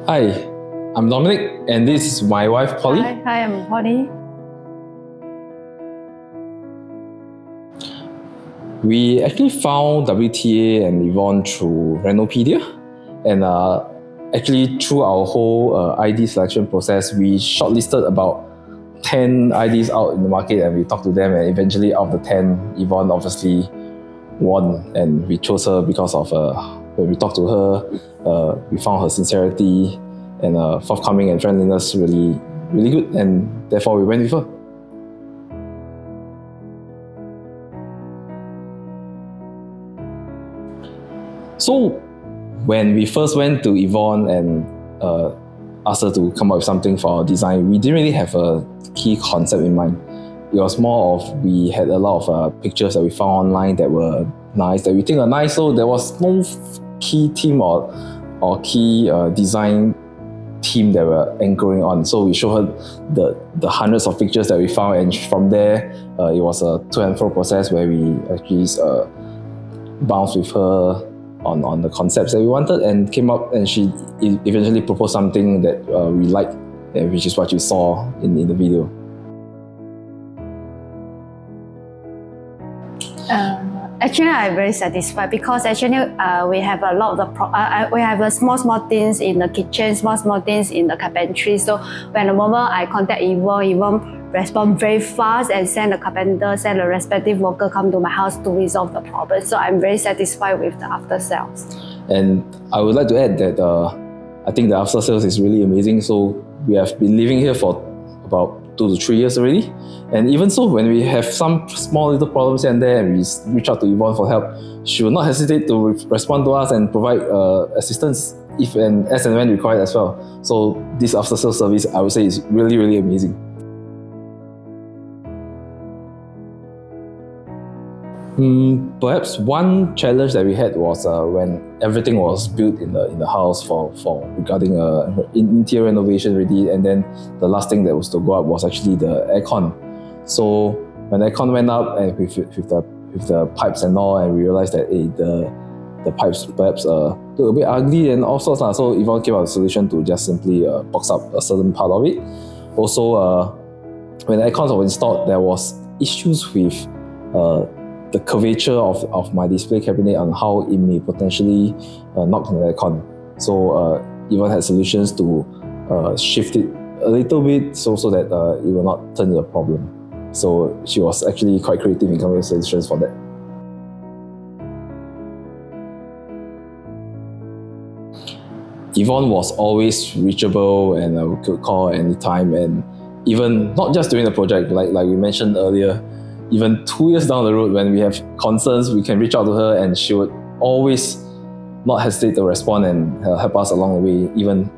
Hi, I'm Dominic, and this is my wife Polly. Hi, I'm Polly. We actually found WTA and Yvonne through Renovated, and actually through our whole ID selection process, we shortlisted about 10 IDs out in the market, and we talked to them, and eventually out of the 10, Yvonne obviously won, and we chose her because of when we talked to her, we found her sincerity and forthcoming and friendliness really, really good, and therefore we went with her. So when we first went to Yvonne and asked her to come up with something for our design, we didn't really have a key concept in mind. It was more of, we had a lot of pictures that we found online that were nice, that we think are nice, so there was no key theme or key design theme that we're anchoring on. So we showed her the hundreds of pictures that we found, and from there it was a to and fro process where we actually bounced with her on the concepts that we wanted, and came up, and she eventually proposed something that we liked, which is what you saw in the video. Actually, I'm very satisfied because actually we have a lot of we have small things in the kitchen, small things in the carpentry. So when the moment I contact Yvonne respond very fast and send the carpenter, send the respective worker come to my house to resolve the problem. So I'm very satisfied with the after sales. And I would like to add that I think the after sales is really amazing. So we have been living here for about 2 to 3 years already, and even so, when we have some small little problems here and there, and we reach out to Yvonne for help, she will not hesitate to respond to us and provide assistance if and as and when required as well. So this after sales service, I would say, is really, really amazing. Perhaps one challenge that we had was when everything was built in the house for regarding interior renovation already, and then the last thing that was to go up was actually the aircon. So when the aircon went up, and with the pipes and all, and we realized that the pipes perhaps look a bit ugly and all sorts. So Yvonne came up with a solution to just simply box up a certain part of it. Also, when the aircons were installed, there was issues with the curvature of my display cabinet on how it may potentially knock on the aircon. So Yvonne had solutions to shift it a little bit so that it will not turn into a problem. So she was actually quite creative in coming up with solutions for that. Yvonne was always reachable, and we could call anytime, and even not just during the project, like we mentioned earlier, even 2 years down the road, when we have concerns, we can reach out to her, and she would always not hesitate to respond and help us along the way, even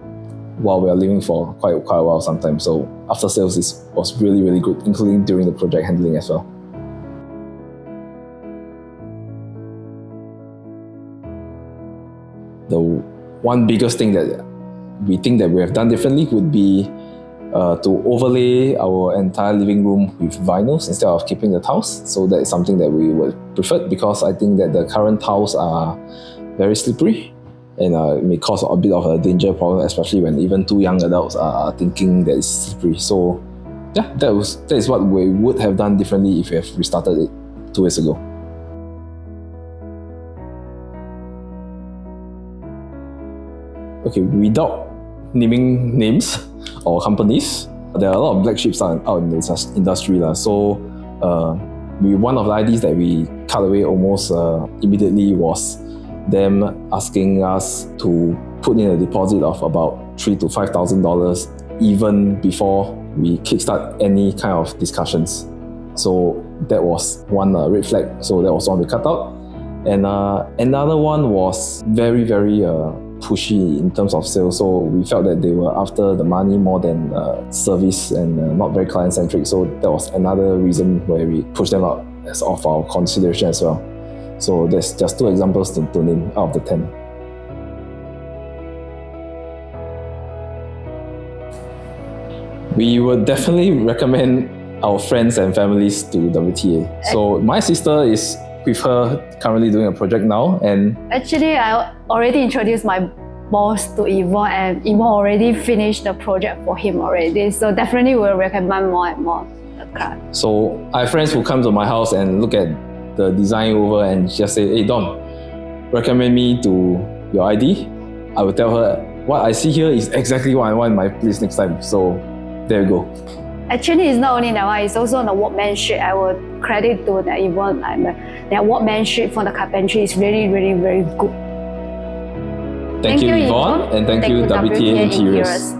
while we are living for quite a while sometimes. So after sales was really, really good, including during the project handling as well. The one biggest thing that we think that we have done differently would be to overlay our entire living room with vinyls instead of keeping the tiles. So that is something that we would prefer, because I think that the current tiles are very slippery, and it may cause a bit of a danger problem, especially when even 2 young adults are thinking that it's slippery. So yeah, that is what we would have done differently if we have restarted it 2 years ago. Okay, without naming names or companies, there are a lot of black sheeps out in the industry. So one of the ideas that we cut away almost immediately was them asking us to put in a deposit of about $3,000 to $5,000 even before we kickstart any kind of discussions. So that was one red flag. So that was one we cut out. And another one was very, very pushy in terms of sales. So we felt that they were after the money more than service, and not very client-centric. So that was another reason where we pushed them out as of our consideration as well. So there's just 2 examples to name out of the 10. We would definitely recommend our friends and families to WTA. So my sister is with her currently doing a project now, and actually I already introduced my boss to Yvonne, and Yvonne already finished the project for him already. So definitely we'll recommend more and more the card. So I have friends who come to my house and look at the design over and just say, hey Dom, recommend me to your ID. I will tell her, what I see here is exactly what I want in my place next time. So there you go. Actually, it's not only that one, it's also the workmanship. I will credit to the Yvonne. Their workmanship for the carpentry is really, really, very good. Thank you, Yvonne, and thank you, WTA Interiors.